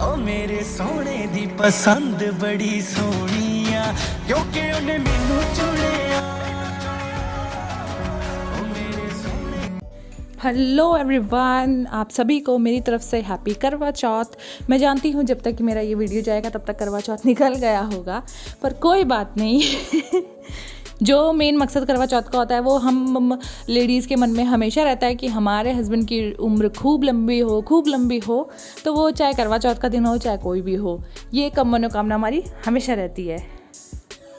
ओ मेरे सोने दी पसंद बड़ी सोहनी आ क्योंकि उन्हें मैनू चुनिया। ओ मेरे सोने। हेलो एवरीवन, आप सभी को मेरी तरफ से हैप्पी करवा चौथ। मैं जानती हूँ जब तक कि मेरा ये वीडियो जाएगा तब तक करवा चौथ निकल गया होगा, पर कोई बात नहीं। जो मेन मकसद करवा चौथ का होता है वो हम लेडीज़ के मन में हमेशा रहता है कि हमारे हस्बैंड की उम्र खूब लंबी हो। तो वो चाहे करवा चौथ का दिन हो चाहे कोई भी हो, ये कम मनोकामना हमारी हमेशा रहती है।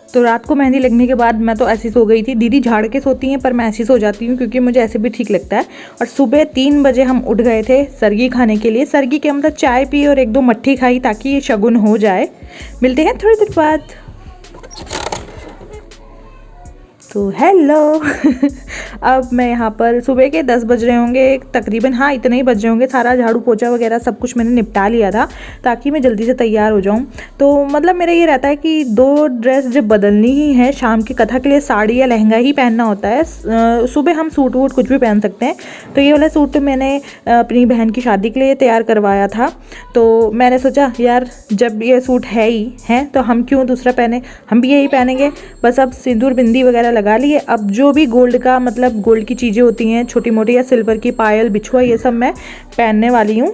तो रात को मेहंदी लगने के बाद मैं तो ऐसी सो गई थी। दीदी झाड़ के सोती हैं पर मैं ऐसी सो जाती हूँ क्योंकि मुझे ऐसे भी ठीक लगता है। और सुबह 3 बजे हम उठ गए थे सरगी खाने के लिए। सरगी के मतलब चाय पी और 1-2 मट्ठी खाई ताकि ये शगुन हो जाए। मिलते हैं थोड़ी देर बाद। तो हेलो। अब मैं यहाँ पर सुबह के 10 बज रहे होंगे तकरीबन, हाँ इतने ही बज रहे होंगे। सारा झाड़ू पोछा वगैरह सब कुछ मैंने निपटा लिया था ताकि मैं जल्दी से तैयार हो जाऊँ। तो मतलब मेरा ये रहता है कि 2 ड्रेस जब बदलनी ही है, शाम की कथा के लिए साड़ी या लहंगा ही पहनना होता है। सुबह हम सूट वूट कुछ भी पहन सकते हैं। तो ये वाला सूट मैंने अपनी बहन की शादी के लिए तैयार करवाया था। तो मैंने सोचा यार जब ये सूट है ही है तो हम क्यों दूसरा पहने, हम भी यही पहनेंगे। बस अब सिंदूर बिंदी वगैरह लगा लिए। अब जो भी गोल्ड का मतलब गोल्ड की चीज़ें होती हैं छोटी मोटी या सिल्वर की पायल बिछुआ ये सब मैं पहनने वाली हूँ।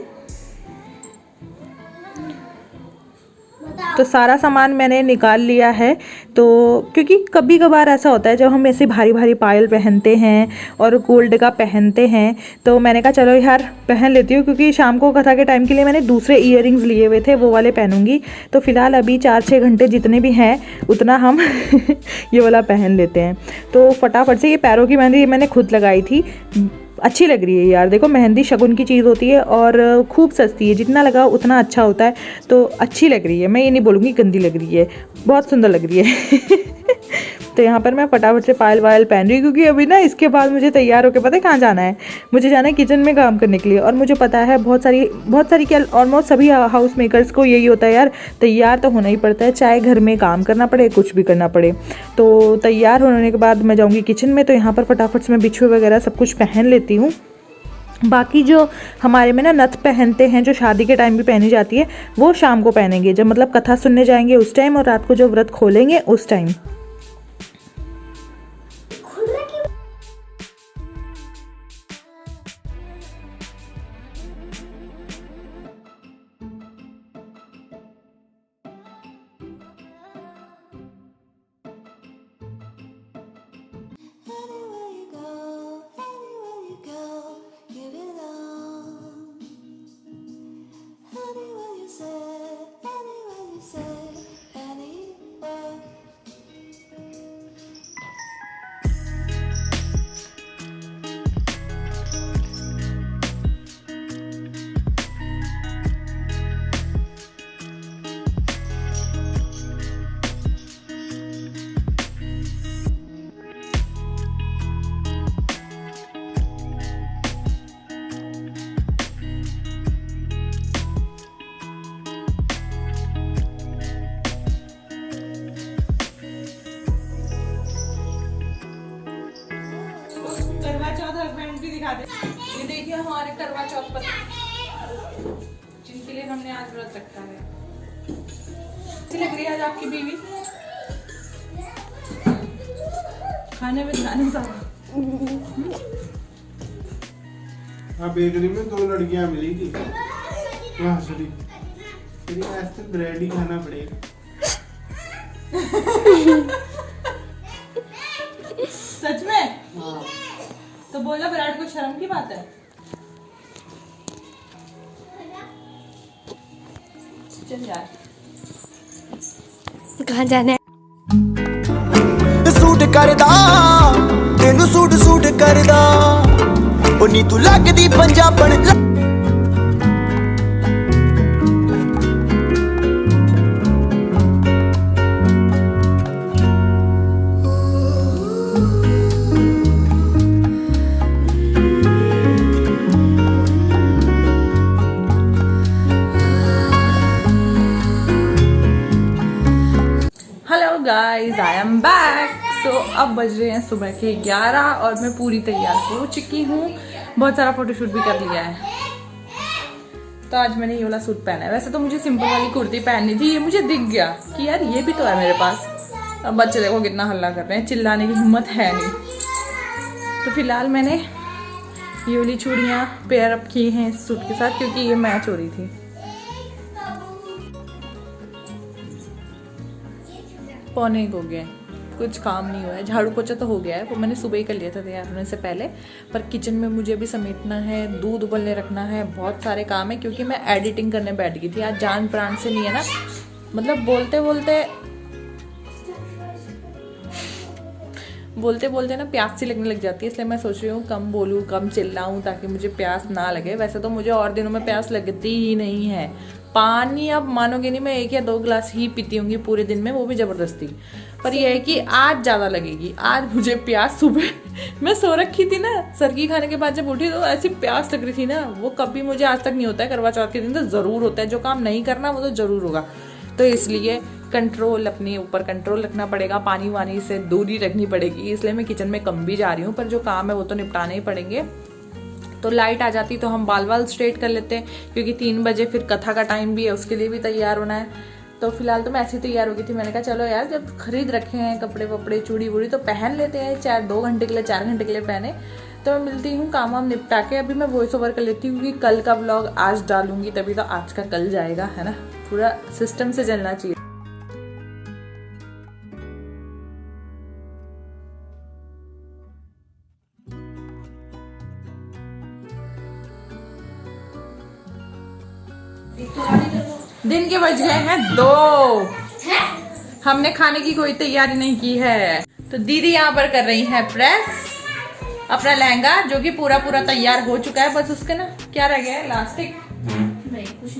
तो सारा सामान मैंने निकाल लिया है। तो क्योंकि कभी कभार ऐसा होता है जब हम ऐसे भारी भारी पायल पहनते हैं और गोल्ड का पहनते हैं, तो मैंने कहा चलो यार पहन लेती हूँ। क्योंकि शाम को कथा के टाइम के लिए मैंने दूसरे ईयररिंग्स लिए हुए थे, वो वाले पहनूंगी। तो फ़िलहाल अभी 4-6 घंटे जितने भी हैं उतना हम ये वाला पहन लेते हैं। तो फटाफट से ये पैरों की मेहंदी मैंने खुद लगाई थी। अच्छी लग रही है यार। देखो मेहंदी शगुन की चीज़ होती है और खूब सस्ती है, जितना लगाओ उतना अच्छा होता है। तो अच्छी लग रही है, मैं ये नहीं बोलूँगी गंदी लग रही है, बहुत सुंदर लग रही है। तो यहाँ पर मैं फटाफट से पायल वायल पहन रही हूँ क्योंकि अभी ना इसके बाद मुझे तैयार होकर पता है कहाँ जाना है। मुझे जाना है किचन में काम करने के लिए। और मुझे पता है बहुत सारी क्या ऑलमोस्ट सभी हाउस मेकर्स को यही होता है यार, तैयार तो होना ही पड़ता है, चाहे घर में काम करना पड़े कुछ भी करना पड़े। तो तैयार होने के बाद मैं जाऊँगी किचन में। तो यहाँ पर फटाफट से मैं बिछुए वगैरह सब कुछ पहन लेती हूँ। बाकी जो हमारे में ना नथ पहनते हैं जो शादी के टाइम भी पहनी जाती है, वो शाम को पहनेंगे जब मतलब कथा सुनने जाएंगे उस टाइम, और रात को जो व्रत खोलेंगे उस टाइम। ये देखिए हमारे करवा चौथ पर जिनके लिए हमने आज व्रत रखा है। अच्छी लग रही है आज आपकी बीवी, खाने में ध्यान सारा। हाँ बेकरी में 2 लड़कियां मिली थी, वहाँ से तेरी आज तो ब्रेड ही खाना पड़ेगा। सच में? हाँ। तो बोला ब्रेड को शर्म की बात है। चल यार कहाँ जाना है? सूट करदा तेनू सूट करदा ओ नी तू लगदी पंजाबण। Hello guys, I am back. So अब बज रहे हैं सुबह के 11 और मैं पूरी तैयार हो चुकी हूँ। बहुत सारा फोटोशूट भी कर लिया है। तो आज मैंने ये वाला सूट पहना है। वैसे तो मुझे सिंपल वाली कुर्ती पहननी थी, ये मुझे दिख गया कि यार ये भी तो है मेरे पास। अब बच्चे देखो कितना हल्ला कर रहे हैं, चिल्लाने की हिम्मत है नहीं। तो फिलहाल मैंने ये वाली चूड़ियाँ पेयर अप की हैं इस सूट के साथ, क्योंकि ये मैच हो रही थी। पौने हो गए, कुछ काम नहीं हुआ है। झाड़ू पोछा तो हो गया है, वो मैंने सुबह ही कर लिया था तैयार होने से पहले। पर किचन में मुझे अभी समेटना है, दूध उबलने रखना है, बहुत सारे काम है। क्योंकि मैं एडिटिंग करने बैठ गई थी आज, जान प्राण से नहीं है ना, मतलब बोलते बोलते ना प्यास सी लगने लग जाती है। इसलिए मैं सोच रही हूँ कम बोलूँ, कम चिल्लाऊँ, ताकि मुझे प्यास ना लगे। वैसे तो मुझे और दिनों में प्यास लगती ही नहीं है। पानी अब मानोगे नहीं, मैं 1 या 2 गिलास ही पीती होंगी पूरे दिन में, वो भी ज़बरदस्ती। पर यह है कि आज ज़्यादा लगेगी। आज मुझे प्यास, सुबह मैं सो रखी थी ना, सरकी खाने के बाद जब उठी तो ऐसी प्यास लग रही थी ना, वो कभी मुझे आज तक नहीं होता है। करवा चौथ के दिन तो ज़रूर होता है, जो काम नहीं करना वो तो ज़रूर होगा। तो इसलिए कंट्रोल, अपने ऊपर कंट्रोल रखना पड़ेगा, पानी वानी से दूरी रखनी पड़ेगी। इसलिए मैं किचन में कम भी जा रही हूँ, पर जो काम है वो तो निपटाने ही पड़ेंगे। तो लाइट आ जाती तो हम बाल स्ट्रेट कर लेते हैं, क्योंकि 3 बजे फिर कथा का टाइम भी है, उसके लिए भी तैयार होना है। तो फिलहाल तो मैं ऐसे ही तैयार हो गई थी। मैंने कहा चलो यार, जब खरीद रखे हैं कपड़े वपड़े, चूड़ी वूड़ी, तो पहन लेते हैं, चाहे 2 घंटे के लिए 4 घंटे के लिए पहने। तो मैं मिलती हूँ काम वाम निपटा के। अभी मैं वॉइस ओवर कर लेती हूँ, क्योंकि कल का व्लॉग आज डालूंगी, तभी तो आज का कल जाएगा, है ना। पूरा सिस्टम से चलना चाहिए। दिन के बज गए हैं 2। हमने खाने की कोई तैयारी नहीं की है। तो दीदी यहाँ पर कर रही है प्रेस अपना लहंगा, जो कि पूरा तैयार हो चुका है। बस उसके ना क्या रह गया है, लास्टिक।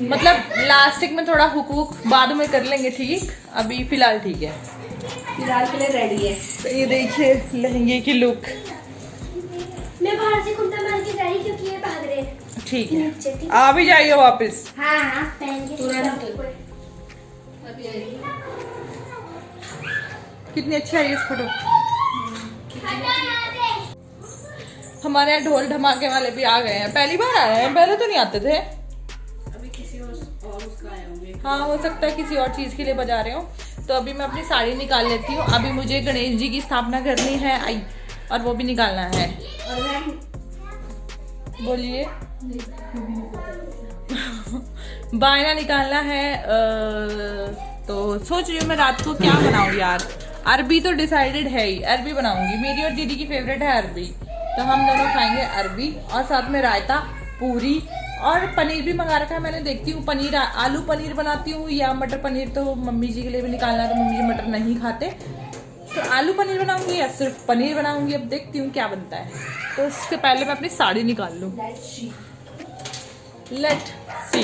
मतलब लास्टिक में थोड़ा हुक बाद में कर लेंगे ठीक, अभी फिलहाल ठीक है, फिलहाल के लिए रेडी है। तो ये देखिए लहंगे की लुक। मैं बाहर से कुर्ता पहन के जा रही, क्योंकि ये भाग रहे हैं। ठीक है, आ भी जाइए वापस। हाँ, पहन के तुरंत। कितनी अच्छी आई इस फोटो। हमारे यहाँ ढोल धमाके वाले भी आ गए हैं, पहली बार आए हैं, पहले तो नहीं आते थे। अभी किसी और उसका आए होंगे। हाँ, हो सकता है किसी और चीज के लिए बजा रहे हो। तो अभी मैं अपनी साड़ी निकाल लेती हूँ। अभी मुझे गणेश जी की स्थापना करनी है, आई, और वो भी निकालना है। बोलिए। बायना निकालना है। तो सोच रही हूँ मैं रात को क्या बनाऊँ यार। अरबी तो डिसाइडेड है ही, अरबी बनाऊंगी। मेरी और दीदी की फेवरेट है अरबी, तो हम दोनों खाएंगे अरबी, और साथ में रायता, पूरी, और पनीर भी मंगा रखा है मैंने। देखती हूँ पनीर, आलू पनीर बनाती हूँ या मटर पनीर। तो मम्मी जी के लिए भी निकालना है, तो मम्मी जी मटर नहीं खाते, तो आलू पनीर बनाऊंगी या सिर्फ पनीर बनाऊंगी। अब देखती हूँ क्या बनता है। तो उससे पहले मैं अपनी साड़ी निकाल लूँ। Let see.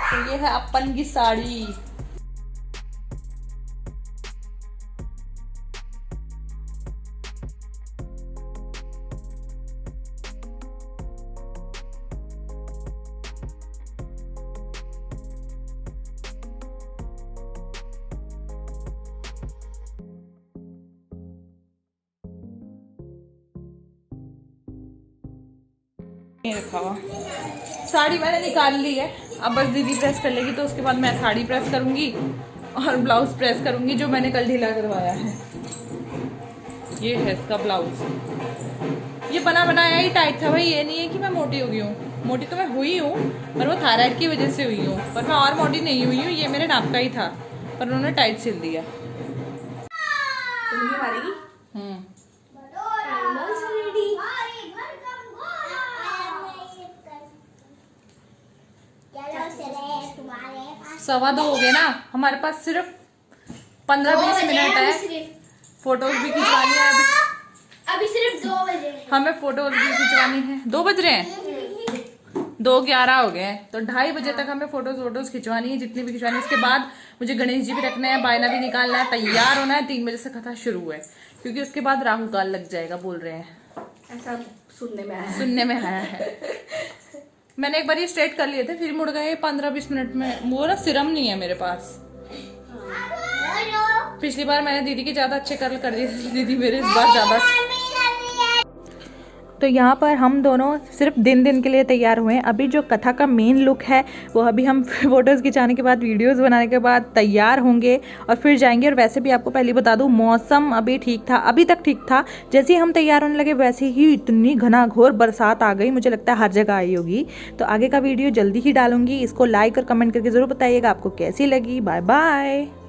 तो ये है अपन की साड़ी। रखा हुआ साड़ी मैंने निकाल ली है। अब बस दीदी प्रेस कर लेगी, तो उसके बाद मैं साड़ी प्रेस करूंगी और ब्लाउज प्रेस करूंगी, जो मैंने कल ढीला करवाया है। ये है इसका ब्लाउज। ये बना बनाया ही टाइट था भाई, ये नहीं है कि मैं मोटी हो गई हूँ। मोटी तो मैं हुई हूँ, पर वो थायराइड की वजह से हुई हूँ, पर मैं और मोटी नहीं हुई हूँ। ये मेरे नाप का ही था, पर उन्होंने टाइट सिल दिया। सवा 2 हो गए ना, हमारे पास सिर्फ 15-20 मिनट है। फोटोज भी खिंचवानी है अभी सिर्फ 2 बजे। हमें फोटोज भी खिंचवानी है। 2 बज रहे हैं, 2:11 हो गए हैं, तो 2:30 बजे तक हमें फोटोज खिंचवानी है, जितनी भी खिंचवानी है। उसके बाद मुझे गणेश जी भी रखना है, बायना भी निकालना है, तैयार होना है। 3 बजे से कथा शुरू है, क्योंकि उसके बाद राहु काल लग जाएगा बोल रहे हैं, ऐसा सुनने में आया है। मैंने एक बार ये स्ट्रेट कर लिए थे, फिर मुड़ गए 15-20 मिनट में। वो ना सिरम नहीं है मेरे पास। पिछली बार मैंने दीदी के ज्यादा अच्छे कर्ल कर दिए थे, दीदी मेरे इस बार ज्यादा। तो यहाँ पर हम दोनों सिर्फ दिन के लिए तैयार हुए हैं। अभी जो कथा का मेन लुक है वो अभी हम फ़ोटोज़ खिंचाने के बाद, वीडियोस बनाने के बाद तैयार होंगे और फिर जाएंगे। और वैसे भी आपको पहले बता दूँ, मौसम अभी ठीक था, अभी तक ठीक था। जैसे ही हम तैयार होने लगे वैसे ही इतनी घनाघोर बरसात आ गई, मुझे लगता है हर जगह आई होगी। तो आगे का वीडियो जल्दी ही डालूंगी, इसको लाइक और कमेंट करके ज़रूर बताइएगा आपको कैसी लगी। Bye bye.